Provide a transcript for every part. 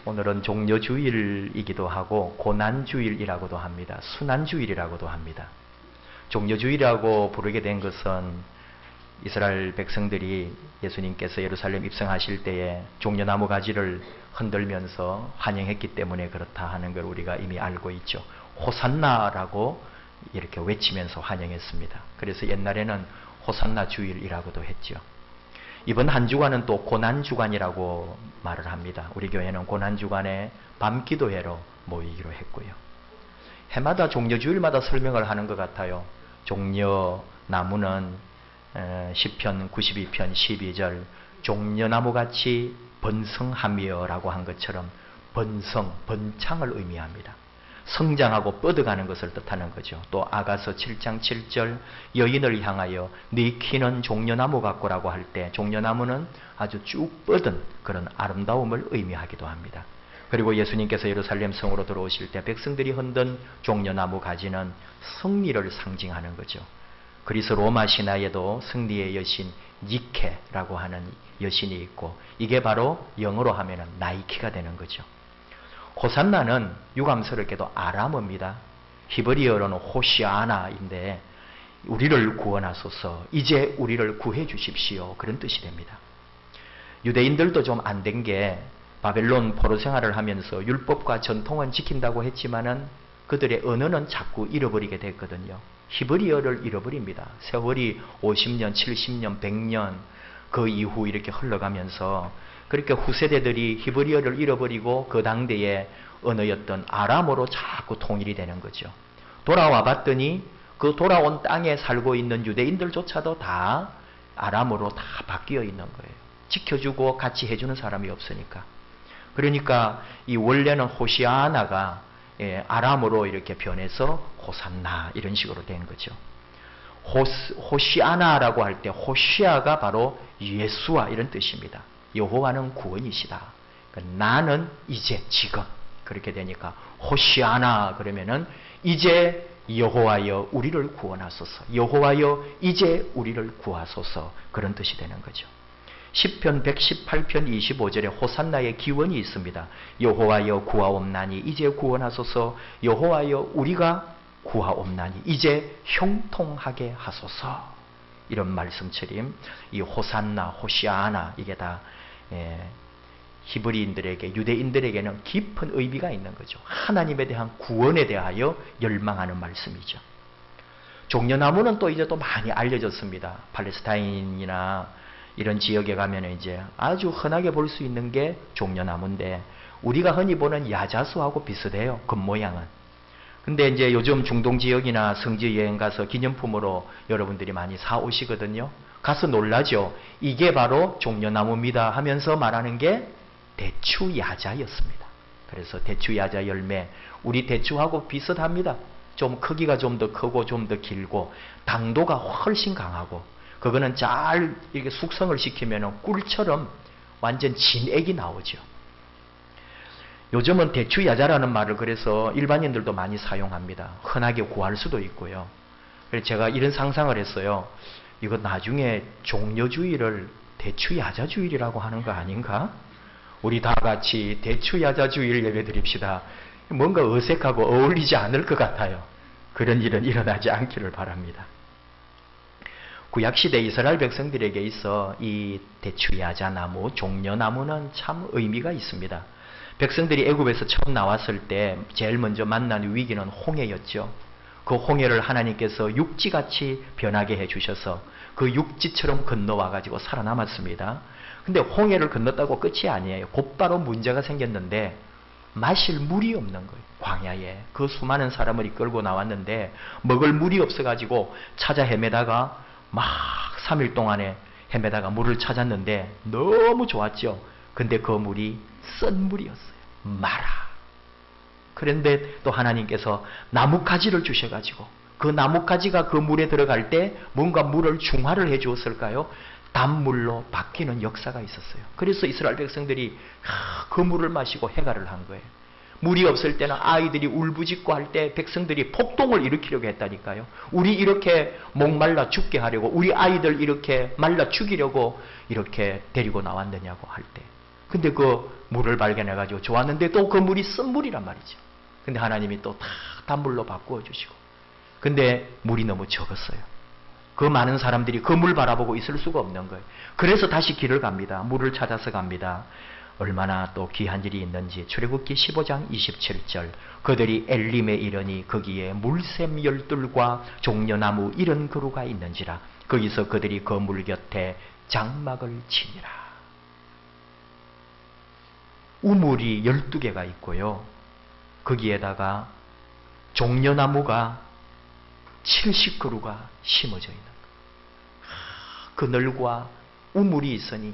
오늘은 종려주일이기도 하고 고난주일이라고도 합니다. 순환주일이라고도 합니다. 종려주일이라고 부르게 된 것은 이스라엘 백성들이 예수님께서 예루살렘 입성하실 때에 종려나무 가지를 흔들면서 환영했기 때문에 그렇다 하는 걸 우리가 이미 알고 있죠. 호산나라고 이렇게 외치면서 환영했습니다. 그래서 옛날에는 호산나 주일이라고도 했죠. 이번 한 주간은 또 고난주간이라고 말을 합니다. 우리 교회는 고난주간에 밤기도회로 모이기로 했고요. 해마다 종려주일마다 설명을 하는 것 같아요. 종려나무는 시편 92편 12절 종려나무같이 번성하며 라고 한 것처럼 번성, 번창을 의미합니다. 성장하고 뻗어가는 것을 뜻하는 거죠. 또 아가서 7장 7절 여인을 향하여 네 키는 종려나무 같고라고 할 때 종려나무는 아주 쭉 뻗은 그런 아름다움을 의미하기도 합니다. 그리고 예수님께서 예루살렘 성으로 들어오실 때 백성들이 흔든 종려나무 가지는 승리를 상징하는 거죠. 그리스 로마 신화에도 승리의 여신 니케라고 하는 여신이 있고 이게 바로 영어로 하면 나이키가 되는 거죠. 호산나는 유감스럽게도 아람어입니다. 히브리어로는 호시아나인데 우리를 구원하소서, 이제 우리를 구해 주십시오, 그런 뜻이 됩니다. 유대인들도 좀 안 된 게 바벨론 포로 생활을 하면서 율법과 전통은 지킨다고 했지만은 그들의 언어는 자꾸 잃어버리게 됐거든요. 히브리어를 잃어버립니다. 세월이 50년, 70년, 100년 그 이후 이렇게 흘러가면서 그렇게 후세대들이 히브리어를 잃어버리고 그 당대의 언어였던 아람어로 자꾸 통일이 되는 거죠. 돌아와 봤더니 그 돌아온 땅에 살고 있는 유대인들조차도 다 아람어로 다 바뀌어 있는 거예요. 지켜주고 같이 해주는 사람이 없으니까. 그러니까 이 원래는 호시아나가 아람어로 이렇게 변해서 호산나 이런 식으로 된 거죠. 호시아나라고 할 때 호시아가 바로 예수와 이런 뜻입니다. 여호와는 구원이시다. 나는 이제 지금 그렇게 되니까 호시아나 그러면은 이제 여호와여 우리를 구원하소서, 여호와여 이제 우리를 구하소서, 그런 뜻이 되는 거죠. 시편 118편 25절에 호산나의 기원이 있습니다. 여호와여 구하옵나니 이제 구원하소서, 여호와여 우리가 구하옵나니 이제 형통하게 하소서, 이런 말씀처럼 이 호산나, 호시아나 이게 다 히브리인들에게, 유대인들에게는 깊은 의미가 있는 거죠. 하나님에 대한 구원에 대하여 열망하는 말씀이죠. 종려나무는 또 이제 또 많이 알려졌습니다. 팔레스타인이나 이런 지역에 가면 이제 아주 흔하게 볼 수 있는 게 종려나무인데 우리가 흔히 보는 야자수하고 비슷해요. 겉모양은. 근데 이제 요즘 중동 지역이나 성지 여행 가서 기념품으로 여러분들이 많이 사 오시거든요. 가서 놀라죠. 이게 바로 종려나무입니다 하면서 말하는 게 대추야자였습니다. 그래서 대추야자 열매, 우리 대추하고 비슷합니다. 좀 크기가 좀 더 크고 좀 더 길고 당도가 훨씬 강하고 그거는 잘 이렇게 숙성을 시키면 꿀처럼 완전 진액이 나오죠. 요즘은 대추야자라는 말을 그래서 일반인들도 많이 사용합니다. 흔하게 구할 수도 있고요. 그래서 제가 이런 상상을 했어요. 이거 나중에 종려주일을 대추야자주일이라고 하는 거 아닌가? 우리 다 같이 대추야자주일 예배 드립시다. 뭔가 어색하고 어울리지 않을 것 같아요. 그런 일은 일어나지 않기를 바랍니다. 구약시대 이스라엘 백성들에게 있어 이 대추야자나무, 종려나무는 참 의미가 있습니다. 백성들이 애굽에서 처음 나왔을 때 제일 먼저 만난 위기는 홍해였죠. 그 홍해를 하나님께서 육지같이 변하게 해주셔서 그 육지처럼 건너와가지고 살아남았습니다. 근데 홍해를 건넜다고 끝이 아니에요. 곧바로 문제가 생겼는데 마실 물이 없는 거예요. 광야에 그 수많은 사람을 이끌고 나왔는데 먹을 물이 없어가지고 찾아 헤매다가 막 3일 동안에 헤매다가 물을 찾았는데 너무 좋았죠. 근데 그 물이 쓴 물이었어요. 마라. 그런데 또 하나님께서 나뭇가지를 주셔가지고 그 나뭇가지가 그 물에 들어갈 때 뭔가 물을 중화를 해 주었을까요? 단물로 바뀌는 역사가 있었어요. 그래서 이스라엘 백성들이 그 물을 마시고 해갈을 한 거예요. 물이 없을 때는 아이들이 울부짖고 할 때 백성들이 폭동을 일으키려고 했다니까요. 우리 이렇게 목말라 죽게 하려고, 우리 아이들 이렇게 말라 죽이려고 이렇게 데리고 나왔느냐고 할 때. 근데 그 물을 발견해가지고 좋았는데 또 그 물이 쓴 물이란 말이죠. 근데 하나님이 또 다 단물로 바꾸어 주시고. 근데 물이 너무 적었어요. 그 많은 사람들이 그 물 바라보고 있을 수가 없는 거예요. 그래서 다시 길을 갑니다. 물을 찾아서 갑니다. 얼마나 또 귀한 일이 있는지. 출애굽기 15장 27절. 그들이 엘림에 이르니 거기에 물샘 열둘과 종려나무 이런 그루가 있는지라. 거기서 그들이 그 물 곁에 장막을 치니라. 우물이 12개가 있고요. 거기에다가 종려나무가 70그루가 심어져 있는 거예요. 그늘과 우물이 있으니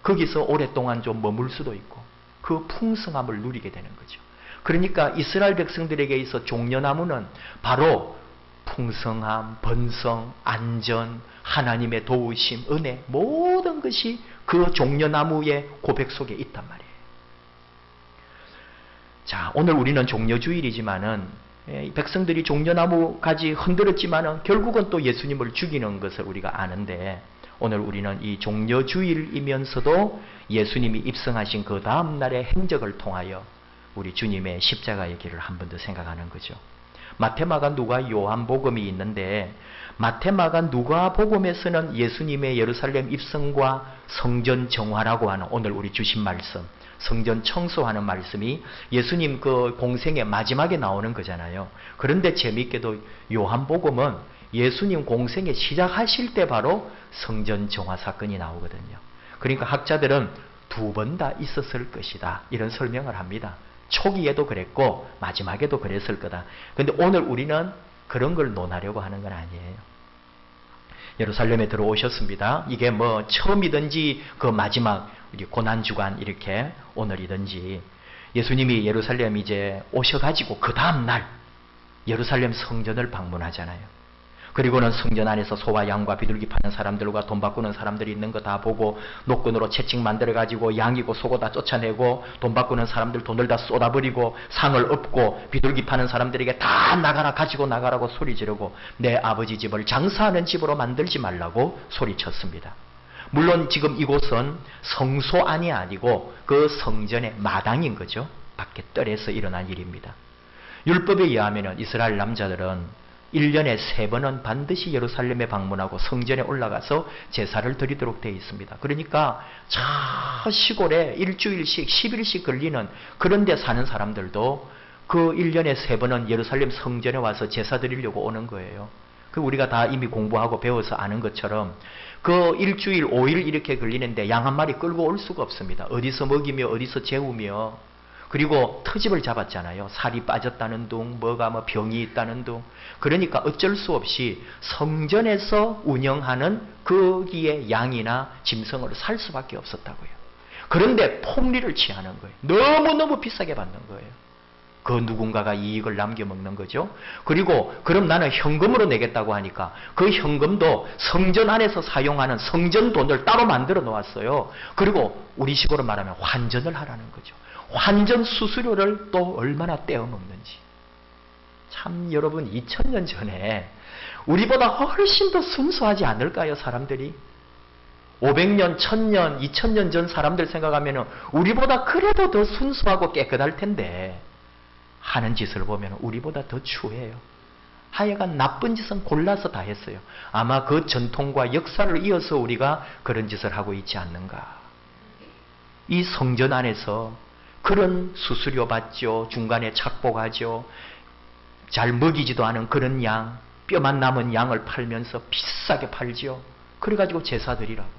거기서 오랫동안 좀 머물 수도 있고 그 풍성함을 누리게 되는 거죠. 그러니까 이스라엘 백성들에게 있어 종려나무는 바로 풍성함, 번성, 안전, 하나님의 도우심, 은혜 모든 것이 그 종려나무의 고백 속에 있단 말이에요. 자, 오늘 우리는 종려주일이지만은 백성들이 종려나무 가지 흔들었지만은 결국은 또 예수님을 죽이는 것을 우리가 아는데 오늘 우리는 이 종려주일이면서도 예수님이 입성하신 그 다음 날의 행적을 통하여 우리 주님의 십자가의 길을 한 번 더 생각하는 거죠. 마태, 마가, 누가, 요한복음이 있는데 마태, 마가, 누가 복음에서는 예수님의 예루살렘 입성과 성전 정화라고 하는 오늘 우리 주신 말씀, 성전 청소하는 말씀이 예수님 그 공생의 마지막에 나오는 거잖아요. 그런데 재미있게도 요한복음은 예수님 공생에 시작하실 때 바로 성전 정화 사건이 나오거든요. 그러니까 학자들은 2번 다 있었을 것이다. 이런 설명을 합니다. 초기에도 그랬고 마지막에도 그랬을 거다. 그런데 오늘 우리는 그런 걸 논하려고 하는 건 아니에요. 예루살렘에 들어오셨습니다. 이게 뭐 처음이든지 그 마지막 고난주간 이렇게 오늘이든지 예수님이 예루살렘 이제 오셔가지고 그 다음날 예루살렘 성전을 방문하잖아요. 그리고는 성전 안에서 소와 양과 비둘기 파는 사람들과 돈 바꾸는 사람들이 있는 거 다 보고 노끈으로 채찍 만들어가지고 양이고 소고 다 쫓아내고 돈 바꾸는 사람들 돈을 다 쏟아버리고 상을 엎고 비둘기 파는 사람들에게 다 나가라 가지고 나가라고 소리 지르고 내 아버지 집을 장사하는 집으로 만들지 말라고 소리쳤습니다. 물론 지금 이곳은 성소 안이 아니고 그 성전의 마당인 거죠. 밖에 뜰에서 일어난 일입니다. 율법에 의하면 이스라엘 남자들은 1년에 3번은 반드시 예루살렘에 방문하고 성전에 올라가서 제사를 드리도록 되어 있습니다. 그러니까 저 시골에 일주일씩 10일씩 걸리는 그런 데 사는 사람들도 그 1년에 3번은 예루살렘 성전에 와서 제사 드리려고 오는 거예요. 그 우리가 다 이미 공부하고 배워서 아는 것처럼 그 일주일 5일 이렇게 걸리는데 양 한 마리 끌고 올 수가 없습니다. 어디서 먹이며 어디서 재우며 그리고 터집을 잡았잖아요. 살이 빠졌다는 둥, 뭐가 뭐 병이 있다는 둥. 그러니까 어쩔 수 없이 성전에서 운영하는 거기에 양이나 짐승을 살 수밖에 없었다고요. 그런데 폭리를 취하는 거예요. 너무너무 비싸게 받는 거예요. 그 누군가가 이익을 남겨먹는 거죠. 그리고 그럼 나는 현금으로 내겠다고 하니까 그 현금도 성전 안에서 사용하는 성전 돈을 따로 만들어 놓았어요. 그리고 우리식으로 말하면 환전을 하라는 거죠. 환전 수수료를 또 얼마나 떼어먹는지. 참 여러분 2000년 전에 우리보다 훨씬 더 순수하지 않을까요? 사람들이 500년, 1000년, 2000년 전 사람들 생각하면 우리보다 그래도 더 순수하고 깨끗할 텐데 하는 짓을 보면 우리보다 더 추해요. 하여간 나쁜 짓은 골라서 다 했어요. 아마 그 전통과 역사를 이어서 우리가 그런 짓을 하고 있지 않는가. 이 성전 안에서 그런 수수료 받죠. 중간에 착복하죠. 잘 먹이지도 않은 그런 양, 뼈만 남은 양을 팔면서 비싸게 팔죠. 그래가지고 제사 드리라고.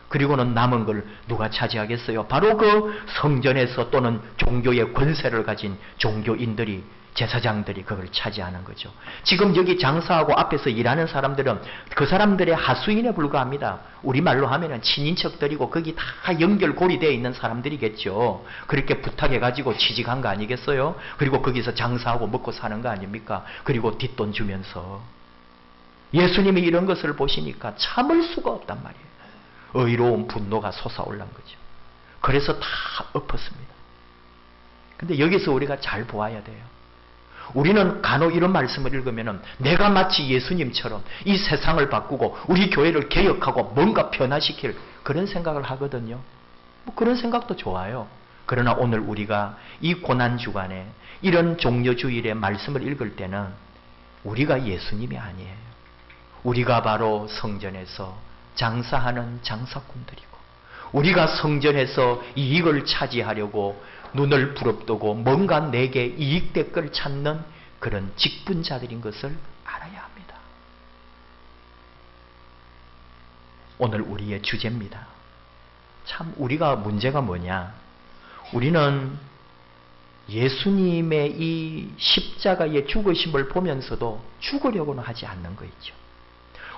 그리고는 남은 걸 누가 차지하겠어요? 바로 그 성전에서 또는 종교의 권세를 가진 종교인들이, 제사장들이 그걸 차지하는 거죠. 지금 여기 장사하고 앞에서 일하는 사람들은 그 사람들의 하수인에 불과합니다. 우리말로 하면은 친인척들이고 거기 다 연결고리 되어 있는 사람들이겠죠. 그렇게 부탁해가지고 취직한 거 아니겠어요? 그리고 거기서 장사하고 먹고 사는 거 아닙니까? 그리고 뒷돈 주면서. 예수님이 이런 것을 보시니까 참을 수가 없단 말이에요. 의로운 분노가 솟아올란 거죠. 그래서 다 엎었습니다. 근데 여기서 우리가 잘 보아야 돼요. 우리는 간혹 이런 말씀을 읽으면 내가 마치 예수님처럼 이 세상을 바꾸고 우리 교회를 개혁하고 뭔가 변화시킬 그런 생각을 하거든요. 뭐 그런 생각도 좋아요. 그러나 오늘 우리가 이 고난주간에 이런 종려주일의 말씀을 읽을 때는 우리가 예수님이 아니에요. 우리가 바로 성전에서 장사하는 장사꾼들이고, 우리가 성전에서 이익을 차지하려고 눈을 부릅뜨고 뭔가 내게 이익될 걸 찾는 그런 직분자들인 것을 알아야 합니다. 오늘 우리의 주제입니다. 참 우리가 문제가 뭐냐? 우리는 예수님의 이 십자가의 죽으심을 보면서도 죽으려고는 하지 않는 거 있죠.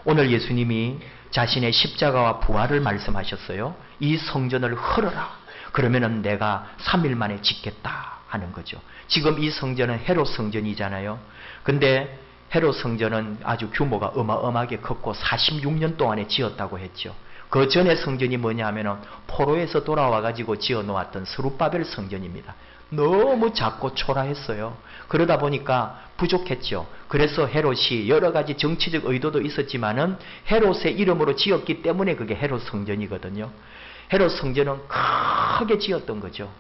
오늘 예수님이 자신의 십자가와 부활을 말씀하셨어요. 이 성전을 헐어라. 그러면은 내가 3일 만에 짓겠다 하는 거죠. 지금 이 성전은 헤롯 성전이잖아요. 근데 헤롯 성전은 아주 규모가 어마어마하게 컸고 46년 동안에 지었다고 했죠. 그 전에 성전이 뭐냐 하면은 포로에서 돌아와 가지고 지어 놓았던 스룹바벨 성전입니다. 너무 작고 초라했어요. 그러다 보니까 부족했죠. 그래서 헤롯이 여러 가지 정치적 의도도 있었지만은 헤롯의 이름으로 지었기 때문에 그게 헤롯 성전이거든요. 헤롯 성전은 크게 지었던 거죠.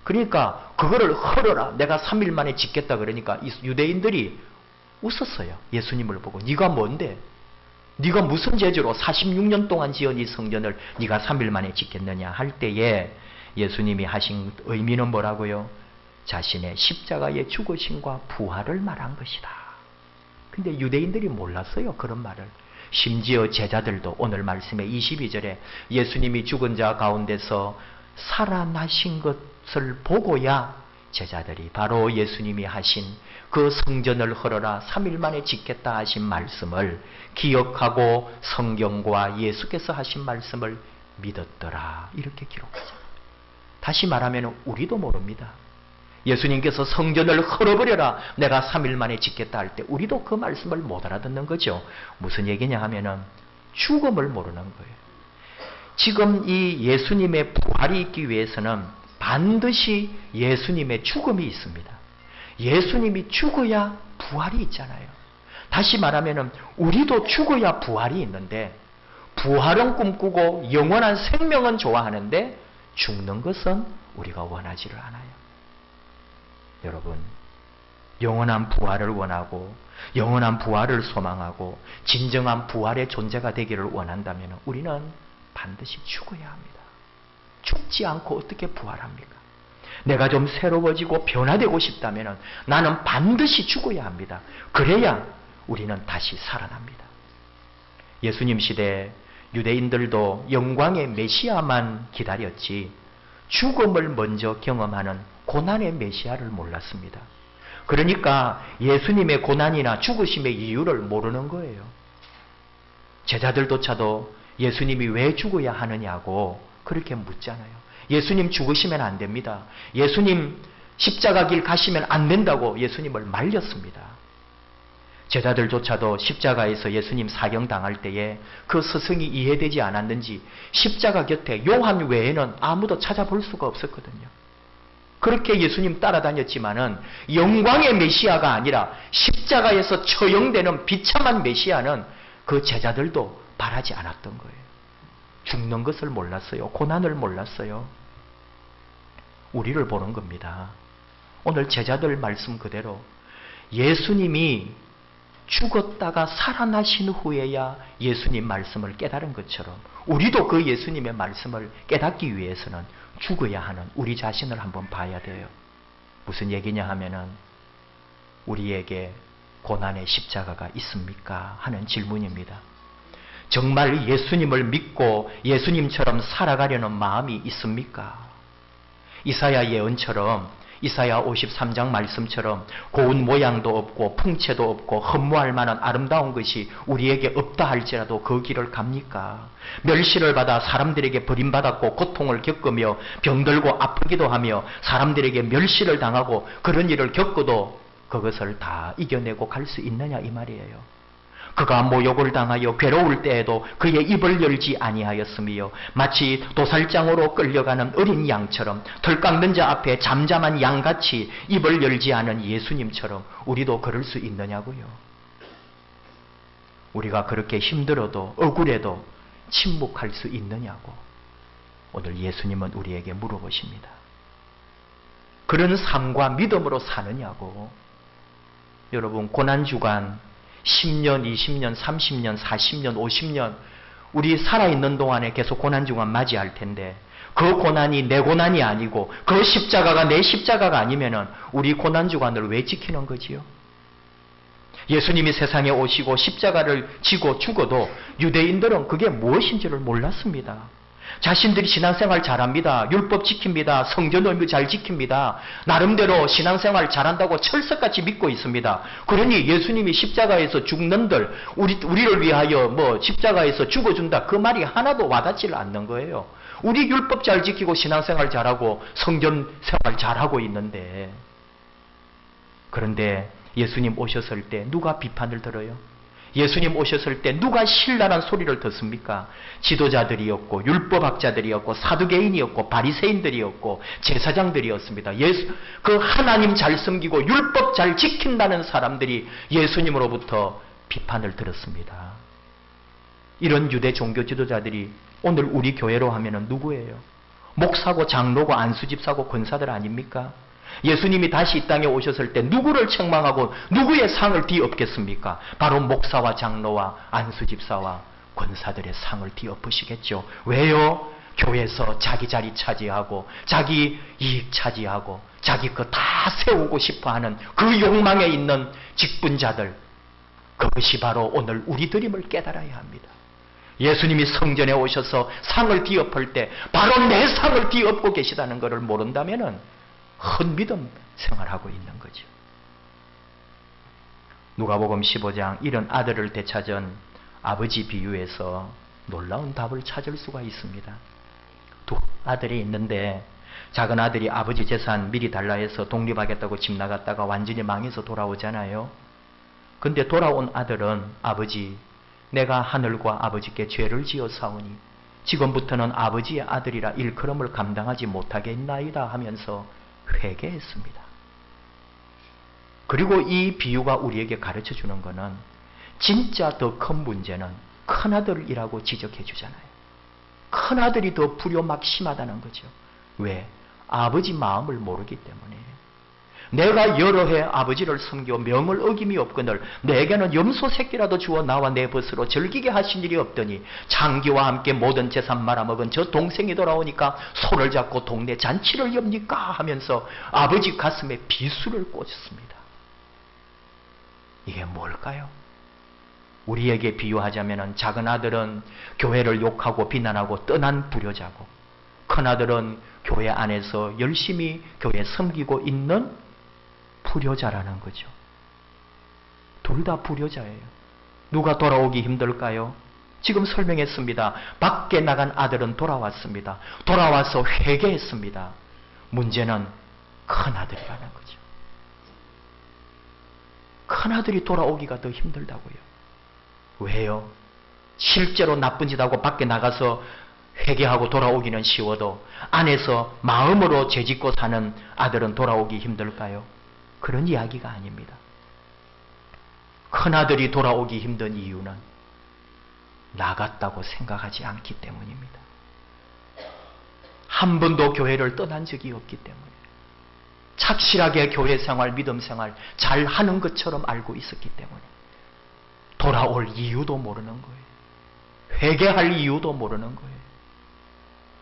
그러니까 그거를 헐어라. 내가 3일 만에 짓겠다 그러니까 유대인들이 웃었어요. 예수님을 보고. 네가 뭔데? 네가 무슨 재주로 46년 동안 지은 이 성전을 네가 3일 만에 짓겠느냐 할 때에 예수님이 하신 의미는 뭐라고요? 자신의 십자가의 죽으심과 부활을 말한 것이다. 근데 유대인들이 몰랐어요. 그런 말을. 심지어 제자들도 오늘 말씀의 22절에 예수님이 죽은 자 가운데서 살아나신 것을 보고야 제자들이 바로 예수님이 하신 그 성전을 헐어라 3일 만에 짓겠다 하신 말씀을 기억하고 성경과 예수께서 하신 말씀을 믿었더라. 이렇게 기록하죠. 다시 말하면 우리도 모릅니다. 예수님께서 성전을 헐어버려라 내가 3일 만에 짓겠다 할 때 우리도 그 말씀을 못 알아듣는 거죠. 무슨 얘기냐 하면은 죽음을 모르는 거예요. 지금 이 예수님의 부활이 있기 위해서는 반드시 예수님의 죽음이 있습니다. 예수님이 죽어야 부활이 있잖아요. 다시 말하면은 우리도 죽어야 부활이 있는데 부활은 꿈꾸고 영원한 생명은 좋아하는데 죽는 것은 우리가 원하지를 않아요. 여러분, 영원한 부활을 원하고 영원한 부활을 소망하고 진정한 부활의 존재가 되기를 원한다면 우리는 반드시 죽어야 합니다. 죽지 않고 어떻게 부활합니까? 내가 좀 새로워지고 변화되고 싶다면 나는 반드시 죽어야 합니다. 그래야 우리는 다시 살아납니다. 예수님 시대에 유대인들도 영광의 메시아만 기다렸지 죽음을 먼저 경험하는 고난의 메시아를 몰랐습니다. 그러니까 예수님의 고난이나 죽으심의 이유를 모르는 거예요. 제자들조차도 예수님이 왜 죽어야 하느냐고 그렇게 묻잖아요. 예수님 죽으시면 안 됩니다. 예수님 십자가 길 가시면 안 된다고 예수님을 말렸습니다. 제자들조차도 십자가에서 예수님 사형당할 때에 그 스승이 이해되지 않았는지 십자가 곁에 요한 외에는 아무도 찾아볼 수가 없었거든요. 그렇게 예수님 따라다녔지만은 영광의 메시아가 아니라 십자가에서 처형되는 비참한 메시아는 그 제자들도 바라지 않았던 거예요. 죽는 것을 몰랐어요. 고난을 몰랐어요. 우리를 보는 겁니다. 오늘 제자들 말씀 그대로 예수님이 죽었다가 살아나신 후에야 예수님 말씀을 깨달은 것처럼 우리도 그 예수님의 말씀을 깨닫기 위해서는 죽어야 하는 우리 자신을 한번 봐야 돼요. 무슨 얘기냐 하면은 우리에게 고난의 십자가가 있습니까? 하는 질문입니다. 정말 예수님을 믿고 예수님처럼 살아가려는 마음이 있습니까? 이사야 예언처럼 이사야 53장 말씀처럼 고운 모양도 없고 풍채도 없고 흠모할 만한 아름다운 것이 우리에게 없다 할지라도 그 길을 갑니까? 멸시를 받아 사람들에게 버림받았고 고통을 겪으며 병들고 아프기도 하며 사람들에게 멸시를 당하고 그런 일을 겪어도 그것을 다 이겨내고 갈 수 있느냐 이 말이에요. 그가 모욕을 당하여 괴로울 때에도 그의 입을 열지 아니하였으며 마치 도살장으로 끌려가는 어린 양처럼 털 깎는 자 앞에 잠잠한 양같이 입을 열지 않은 예수님처럼 우리도 그럴 수 있느냐고요. 우리가 그렇게 힘들어도 억울해도 침묵할 수 있느냐고. 오늘 예수님은 우리에게 물어보십니다. 그런 삶과 믿음으로 사느냐고. 여러분, 고난주간 10년, 20년, 30년, 40년, 50년 우리 살아있는 동안에 계속 고난주간 맞이할 텐데 그 고난이 내 고난이 아니고 그 십자가가 내 십자가가 아니면은 우리 고난주간을 왜 지키는 거지요? 예수님이 세상에 오시고 십자가를 지고 죽어도 유대인들은 그게 무엇인지를 몰랐습니다. 자신들이 신앙생활 잘합니다. 율법 지킵니다. 성전 의무 잘 지킵니다. 나름대로 신앙생활 잘한다고 철석같이 믿고 있습니다. 그러니 예수님이 십자가에서 죽는들 우리를 위하여 십자가에서 죽어준다 그 말이 하나도 와닿지를 않는 거예요. 우리 율법 잘 지키고 신앙생활 잘하고 성전 생활 잘하고 있는데, 그런데 예수님 오셨을 때 누가 비판을 들어요? 예수님 오셨을 때 누가 신랄한 소리를 듣습니까? 지도자들이었고 율법학자들이었고 사두개인이었고 바리새인들이었고 제사장들이었습니다. 그 하나님 잘 섬기고 율법 잘 지킨다는 사람들이 예수님으로부터 비판을 들었습니다. 이런 유대 종교 지도자들이 오늘 우리 교회로 하면은 누구예요? 목사고 장로고 안수집사고 권사들 아닙니까? 예수님이 다시 이 땅에 오셨을 때 누구를 책망하고 누구의 상을 뒤엎겠습니까? 바로 목사와 장로와 안수집사와 권사들의 상을 뒤엎으시겠죠. 왜요? 교회에서 자기 자리 차지하고 자기 이익 차지하고 자기 거 다 세우고 싶어하는 그 욕망에 있는 직분자들, 그것이 바로 오늘 우리들임을 깨달아야 합니다. 예수님이 성전에 오셔서 상을 뒤엎을 때 바로 내 상을 뒤엎고 계시다는 것을 모른다면은 헛믿음 생활하고 있는 거죠. 누가복음 15장 이런 아들을 되찾은 아버지 비유에서 놀라운 답을 찾을 수가 있습니다. 두 아들이 있는데 작은 아들이 아버지 재산 미리 달라 해서 독립하겠다고 집 나갔다가 완전히 망해서 돌아오잖아요. 근데 돌아온 아들은 아버지, 내가 하늘과 아버지께 죄를 지었사오니 지금부터는 아버지의 아들이라 일컬음을 감당하지 못하겠나이다 하면서 회개했습니다. 그리고 이 비유가 우리에게 가르쳐 주는 것은 진짜 더 큰 문제는 큰아들이라고 지적해 주잖아요. 큰아들이 더 불효막심하다는 거죠. 왜? 아버지 마음을 모르기 때문에. 내가 여러 해 아버지를 섬겨 명을 어김이 없거늘 내게는 염소 새끼라도 주어 나와 내 벗으로 즐기게 하신 일이 없더니 장기와 함께 모든 재산 말아먹은 저 동생이 돌아오니까 손을 잡고 동네 잔치를 엽니까 하면서 아버지 가슴에 비수를 꽂습니다. 이게 뭘까요? 우리에게 비유하자면 작은 아들은 교회를 욕하고 비난하고 떠난 불효자고, 큰아들은 교회 안에서 열심히 교회 섬기고 있는 불효자라는 거죠. 둘 다 불효자예요. 누가 돌아오기 힘들까요? 지금 설명했습니다. 밖에 나간 아들은 돌아왔습니다. 돌아와서 회개했습니다. 문제는 큰아들이라는 거죠. 큰아들이 돌아오기가 더 힘들다고요. 왜요? 실제로 나쁜 짓 하고 밖에 나가서 회개하고 돌아오기는 쉬워도 안에서 마음으로 죄짓고 사는 아들은 돌아오기 힘들까요? 그런 이야기가 아닙니다. 큰아들이 돌아오기 힘든 이유는 나갔다고 생각하지 않기 때문입니다. 한 번도 교회를 떠난 적이 없기 때문에 착실하게 교회 생활, 믿음 생활 잘 하는 것처럼 알고 있었기 때문에 돌아올 이유도 모르는 거예요. 회개할 이유도 모르는 거예요.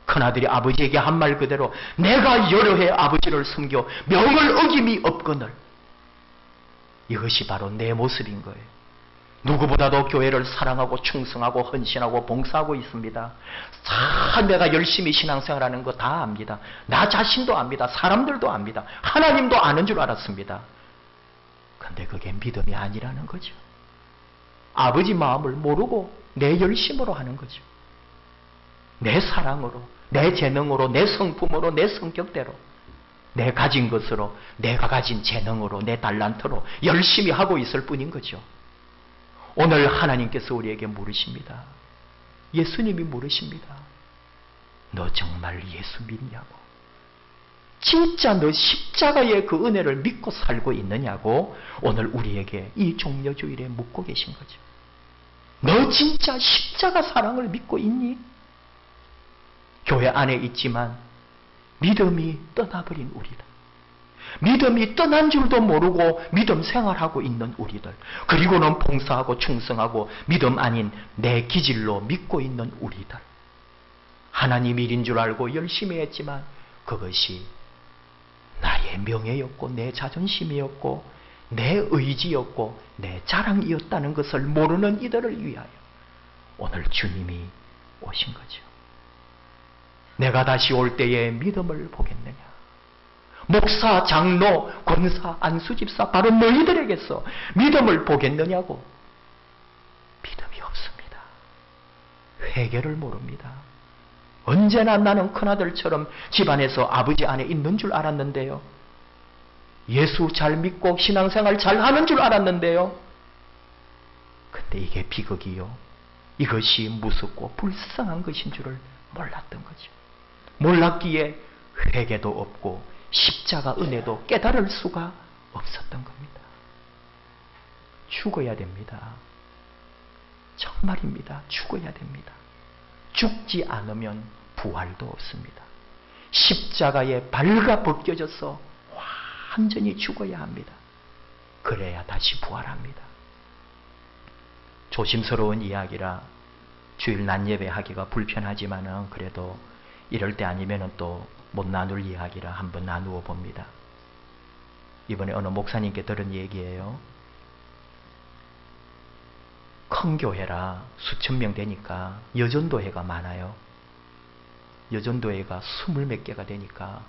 큰아들이 아버지에게 한 말 그대로 내가 여러 해 아버지를 섬겨 명을 어김이 없거늘, 이것이 바로 내 모습인 거예요. 누구보다도 교회를 사랑하고 충성하고 헌신하고 봉사하고 있습니다. 다 내가 열심히 신앙생활하는 거 다 압니다. 나 자신도 압니다. 사람들도 압니다. 하나님도 아는 줄 알았습니다. 그런데 그게 믿음이 아니라는 거죠. 아버지 마음을 모르고 내 열심으로 하는 거죠. 내 사랑으로, 내 재능으로, 내 성품으로, 내 성격대로, 내 가진 것으로, 내가 가진 재능으로, 내 달란트로 열심히 하고 있을 뿐인 거죠. 오늘 하나님께서 우리에게 물으십니다. 예수님이 물으십니다. 너 정말 예수 믿냐고? 진짜 너 십자가의 그 은혜를 믿고 살고 있느냐고 오늘 우리에게 이 종려주일에 묻고 계신 거죠. 너 진짜 십자가 사랑을 믿고 있니? 교회 안에 있지만 믿음이 떠나버린 우리들. 믿음이 떠난 줄도 모르고 믿음 생활하고 있는 우리들. 그리고는 봉사하고 충성하고 믿음 아닌 내 기질로 믿고 있는 우리들. 하나님 일인 줄 알고 열심히 했지만 그것이 나의 명예였고 내 자존심이었고 내 의지였고 내 자랑이었다는 것을 모르는 이들을 위하여 오늘 주님이 오신 거죠. 내가 다시 올 때에 믿음을 보겠느냐. 목사, 장로, 권사, 안수집사 바로 너희들에게서 믿음을 보겠느냐고. 믿음이 없습니다. 회개를 모릅니다. 언제나 나는 큰아들처럼 집안에서 아버지 안에 있는 줄 알았는데요. 예수 잘 믿고 신앙생활 잘 하는 줄 알았는데요. 근데 이게 비극이요. 이것이 무섭고 불쌍한 것인 줄을 몰랐던 거죠. 몰랐기에 회개도 없고 십자가 은혜도 깨달을 수가 없었던 겁니다. 죽어야 됩니다. 정말입니다. 죽어야 됩니다. 죽지 않으면 부활도 없습니다. 십자가에 발가 벗겨져서 완전히 죽어야 합니다. 그래야 다시 부활합니다. 조심스러운 이야기라 주일 낮 예배 하기가 불편하지만은 그래도 이럴 때 아니면은 또 못 나눌 이야기라 한번 나누어 봅니다. 이번에 어느 목사님께 들은 얘기예요. 큰 교회라 수천 명 되니까 여전도회가 많아요. 여전도회가 20몇 개가 되니까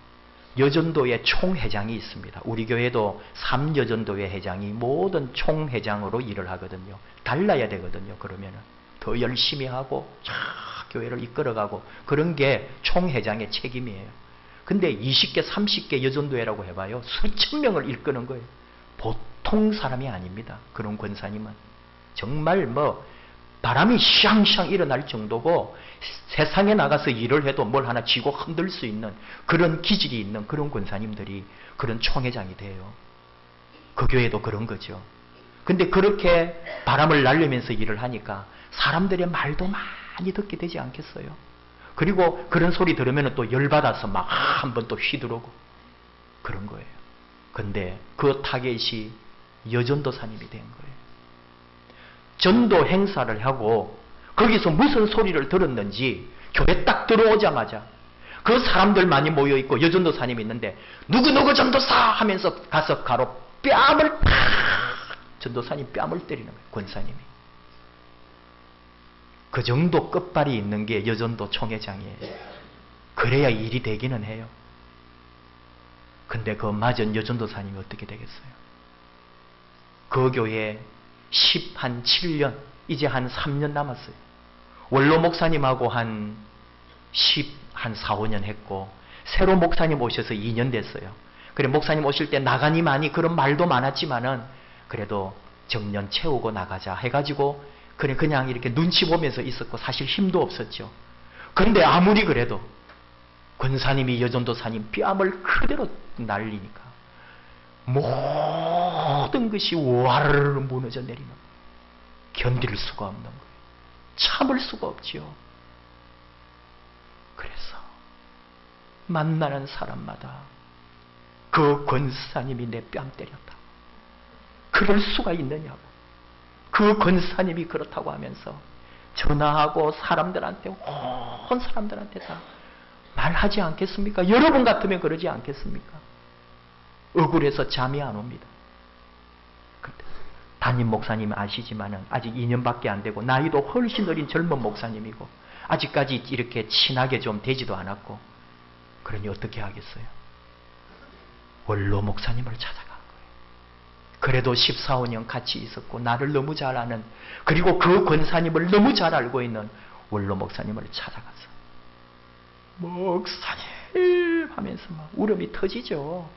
여전도회 총회장이 있습니다. 우리 교회도 3여전도회 회장이 모든 총회장으로 일을 하거든요. 달라야 되거든요. 그러면은 더 열심히 하고 쫙 교회를 이끌어가고 그런 게 총회장의 책임이에요. 근데 20개, 30개 여전도회라고 해봐요. 수천 명을 이끄는 거예요. 보통 사람이 아닙니다. 그런 권사님은. 정말 바람이 샹샹 일어날 정도고 세상에 나가서 일을 해도 뭘 하나 쥐고 흔들 수 있는 그런 기질이 있는 그런 권사님들이 그런 총회장이 돼요. 그 교회도 그런 거죠. 근데 그렇게 바람을 날리면서 일을 하니까 사람들의 말도 많이 듣게 되지 않겠어요? 그리고 그런 소리 들으면 또 열받아서 막 한번 또 휘두르고 그런 거예요. 근데 그 타겟이 여전도사님이 된 거예요. 전도 행사를 하고 거기서 무슨 소리를 들었는지 교회 딱 들어오자마자 그 사람들 많이 모여있고 여전도사님이 있는데 누구누구 전도사 하면서 가서 가로 뺨을 팍 전도사님 뺨을 때리는 거예요. 권사님이. 그 정도 끝발이 있는 게 여전도 총회장이에요. 그래야 일이 되기는 해요. 근데 그 맞은 여전도사님이 어떻게 되겠어요? 그 교회 7년, 이제 한 3년 남았어요. 원로 목사님하고 한 4, 5년 했고, 새로 목사님 오셔서 2년 됐어요. 그래, 목사님 오실 때 나가니 많이 그런 말도 많았지만은, 그래도 정년 채우고 나가자 해가지고, 그냥 이렇게 눈치 보면서 있었고, 사실 힘도 없었죠. 그런데 아무리 그래도, 권사님이 여전도사님 뺨을 그대로 날리니까, 모든 것이 와르르 무너져 내리는 거예요. 견딜 수가 없는 거예요. 참을 수가 없지요. 그래서 만나는 사람마다 그 권사님이 내 뺨 때렸다. 그럴 수가 있느냐고. 그 권사님이 그렇다고 하면서 전화하고 사람들한테 온 사람들한테 다 말하지 않겠습니까? 여러분 같으면 그러지 않겠습니까? 억울해서 잠이 안 옵니다. 담임 목사님 아시지만은 아직 2년밖에 안 되고 나이도 훨씬 어린 젊은 목사님이고 아직까지 이렇게 친하게 좀 되지도 않았고 그러니 어떻게 하겠어요? 원로 목사님을 찾아간 거예요. 그래도 14, 15년 같이 있었고 나를 너무 잘 아는 그리고 그 권사님을 너무 잘 알고 있는 원로 목사님을 찾아가서 목사님 하면서 막 울음이 터지죠.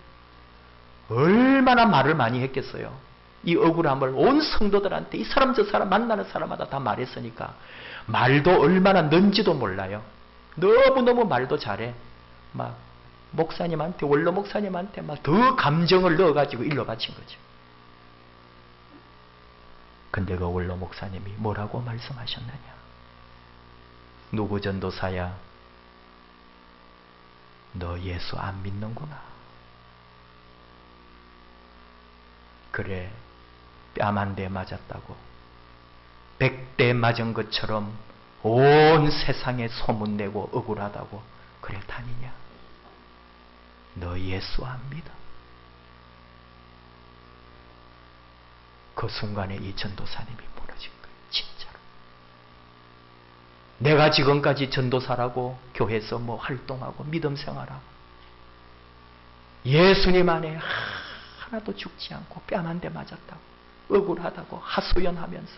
얼마나 말을 많이 했겠어요. 이 억울함을 온 성도들한테 이 사람 저 사람 만나는 사람마다 다 말했으니까 말도 얼마나 는지도 몰라요. 너무너무 말도 잘해. 막 목사님한테 원로 목사님한테 막 더 감정을 넣어가지고 일러 바친 거죠. 근데 그 원로 목사님이 뭐라고 말씀하셨느냐. 누구 전도사야 너 예수 안 믿는구나. 그래, 뺨 한 대 맞았다고 100대 맞은 것처럼 온 세상에 소문내고 억울하다고 그래 다니냐? 너 예수 안 믿어. 그 순간에 이 전도사님이 무너진 거예요. 진짜로. 내가 지금까지 전도사라고 교회에서 뭐 활동하고 믿음 생활하고 예수님 안에 하나도 죽지 않고 뺨 한 대 맞았다고 억울하다고 하소연하면서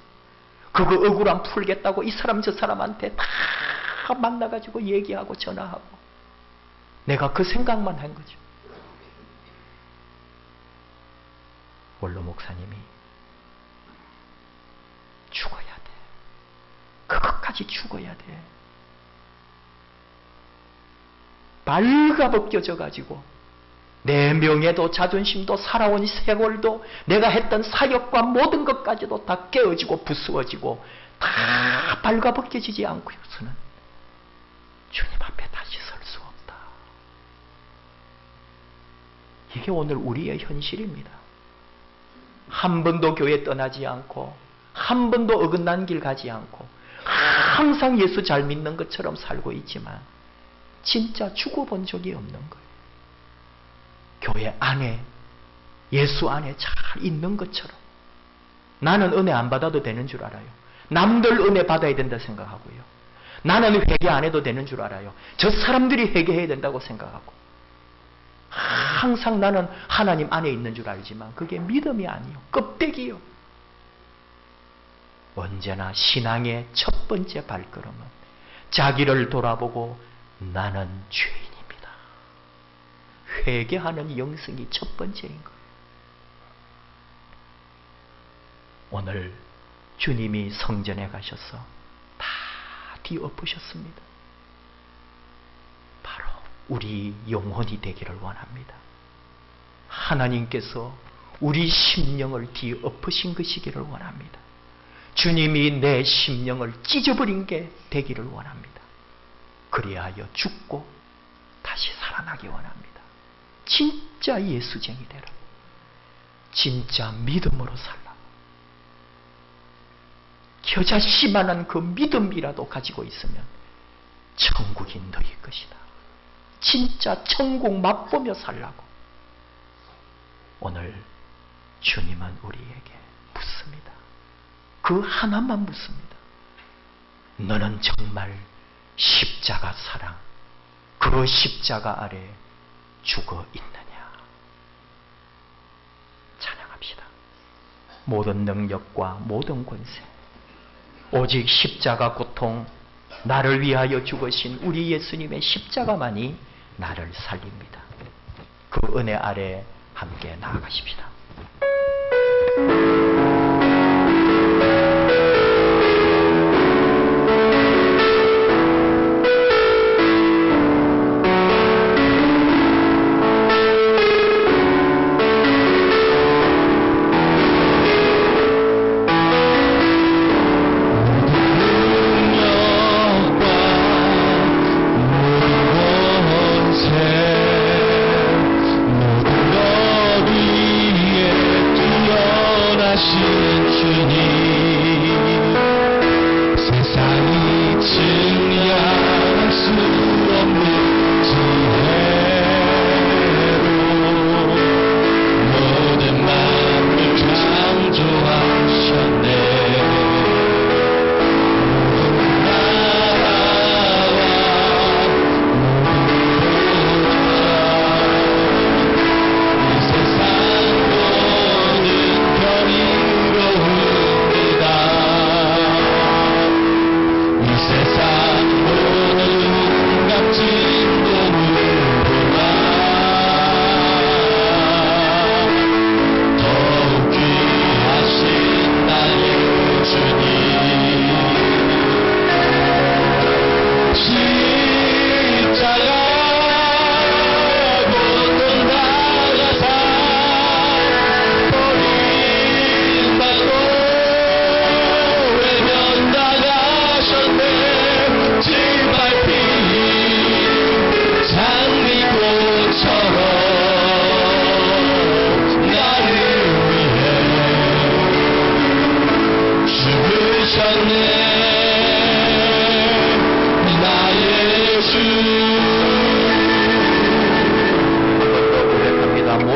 그거 억울함 풀겠다고 이 사람 저 사람한테 다 만나가지고 얘기하고 전화하고 내가 그 생각만 한 거죠. 원로 목사님이 죽어야 돼. 그것까지 죽어야 돼. 발가벗겨져 가지고 내 명예도 자존심도 살아온 세월도 내가 했던 사역과 모든 것까지도 다 깨어지고 부수어지고 다 발가벗겨지지 않고서는 주님 앞에 다시 설 수 없다. 이게 오늘 우리의 현실입니다. 한 번도 교회 떠나지 않고 한 번도 어긋난 길 가지 않고 항상 예수 잘 믿는 것처럼 살고 있지만 진짜 죽어본 적이 없는 거예요. 교회 안에 예수 안에 잘 있는 것처럼 나는 은혜 안 받아도 되는 줄 알아요. 남들 은혜 받아야 된다 생각하고요. 나는 회개 안 해도 되는 줄 알아요. 저 사람들이 회개해야 된다고 생각하고 항상 나는 하나님 안에 있는 줄 알지만 그게 믿음이 아니요. 껍데기요. 언제나 신앙의 첫 번째 발걸음은 자기를 돌아보고 나는 죄인입니다. 회개하는 영성이 첫 번째인 거예요. 오늘 주님이 성전에 가셔서 다 뒤엎으셨습니다. 바로 우리 영혼이 되기를 원합니다. 하나님께서 우리 심령을 뒤엎으신 것이기를 원합니다. 주님이 내 심령을 찢어버린 게 되기를 원합니다. 그리하여 죽고 다시 살아나기 원합니다. 진짜 예수쟁이 되라. 진짜 믿음으로 살라. 겨자씨만한 그 믿음이라도 가지고 있으면 천국이 너희 것이다. 진짜 천국 맛보며 살라고 오늘 주님은 우리에게 묻습니다. 그 하나만 묻습니다. 너는 정말 십자가 사랑, 그 십자가 아래 죽어 있느냐? 찬양합시다. 모든 능력과 모든 권세, 오직 십자가 고통, 나를 위하여 죽으신 우리 예수님의 십자가만이 나를 살립니다. 그 은혜 아래 함께 나아가십시다.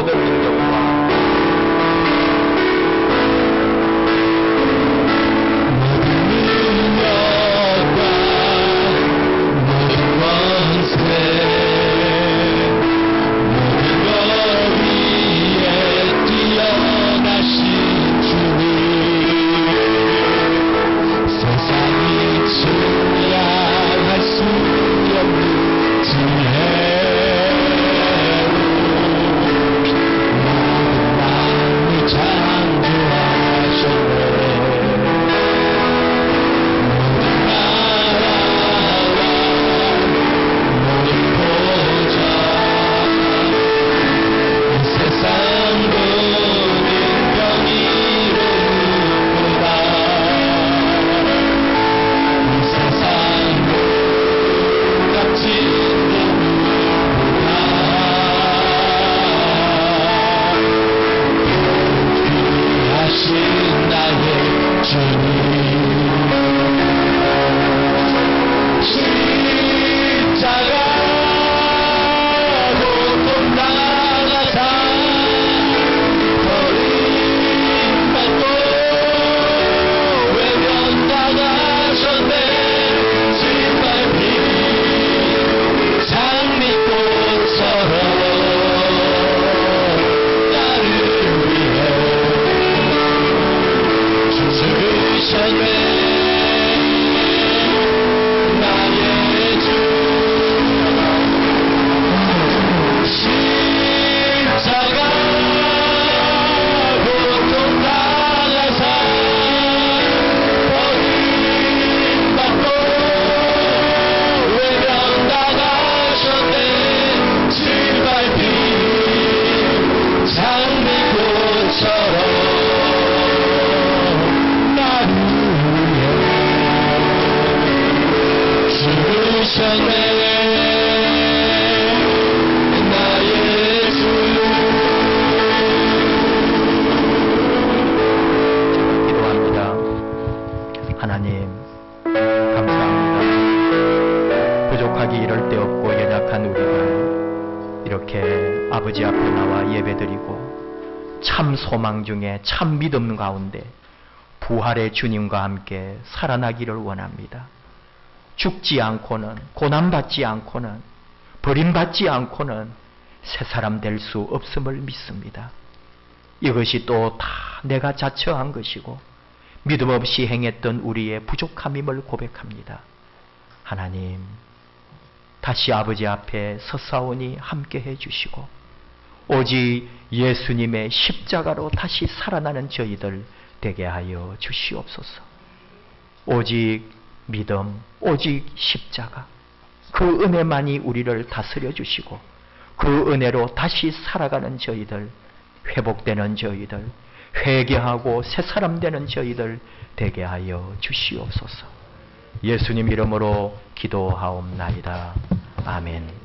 모든 능력과 하나님 감사합니다. 부족하기 이를 데 없고 연약한 우리가 이렇게 아버지 앞에 나와 예배드리고 참 소망 중에 참 믿음 가운데 부활의 주님과 함께 살아나기를 원합니다. 죽지 않고는, 고난받지 않고는, 버림받지 않고는 새 사람 될 수 없음을 믿습니다. 이것이 또 다 내가 자처한 것이고 믿음 없이 행했던 우리의 부족함임을 고백합니다. 하나님, 다시 아버지 앞에 서사오니 함께 해주시고 오직 예수님의 십자가로 다시 살아나는 저희들 되게 하여 주시옵소서. 오직 믿음, 오직 십자가, 그 은혜만이 우리를 다스려 주시고 그 은혜로 다시 살아가는 저희들, 회복되는 저희들, 회개하고 새 사람 되는 저희들 되게 하여 주시옵소서. 예수님 이름으로 기도하옵나이다. 아멘.